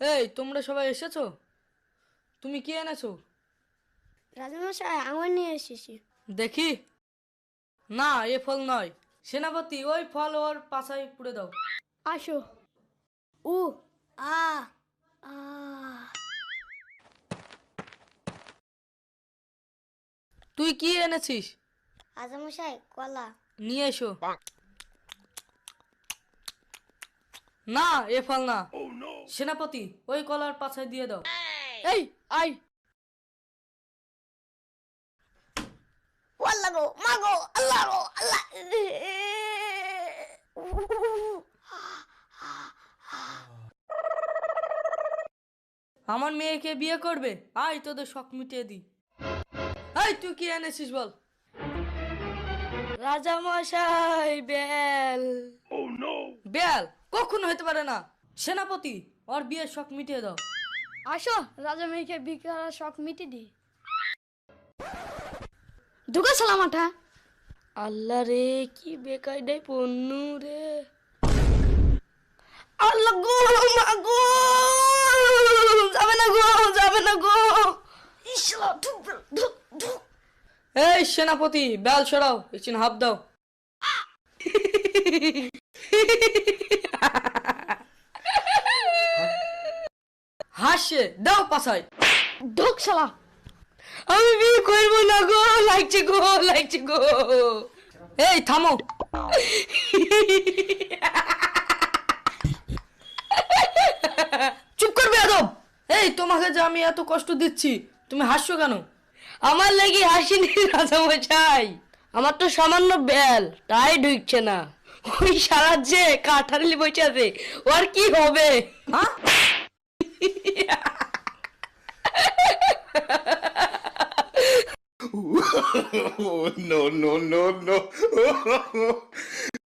এই তোমরা সবাই এসেছো? তুমি কি এনেছো? রাজামশাই আঙুর নিয়ে এসেছি। দেখি। না, এ ফল নয়। সেনাপতি, ওই ফল ওর পাছায় পুড়ে দাও। আসো। উ আ আ তুই কি এনেছিস? রাজামশাই কলা। নিয়ে এসো। না, এ ফল না। সেনাপতি, ওই কলার পাছায় দিয়ে দাও। এই আই আল্লাহ গো মা গো আল্লাহ গো আল্লাহ। আমার মেয়েকে বিয়ে করবে? আয় তোদের শখ মিটিয়ে দি। এই তুই কি এনেছিস বল। রাজামশাই বেল। বেল কখনো হতে পারে না। সেনাপতি, ওর বিয়ের শখ মিটিয়ে দাও। আসো, রাজা মেয়েকে বিকার শখ মিটি দি। ঢুকে সালামাটা। আল্লাহ রে, কি বেকায়দায় পন্নু রে। আল্লাহ গো মা গো, যাবে না গো, যাবে না গো। ইসলা ঢুক ঢুক ঢুক। এই সেনাপতি, বেল সরাও, ইচিন হাফ দাও। হাসে দাও পাছায়। ঢুক শালা। আমি বিয়ে করবো না গো, লাগছে গো, লাগছে গো। এই থামো। চুপ করবে আদব। এই তোমাকে যে আমি এত কষ্ট দিচ্ছি, তুমি হাসছো কেন? আমার লাগি হাসিনি রাজামশাই, আমার তো সামান্য বেল, তাই ঢুকছে না। ওই সারা যে কাঠালি বসে আছে, ওর কি হবে? হ্যাঁ? Oh, no, no, no, no.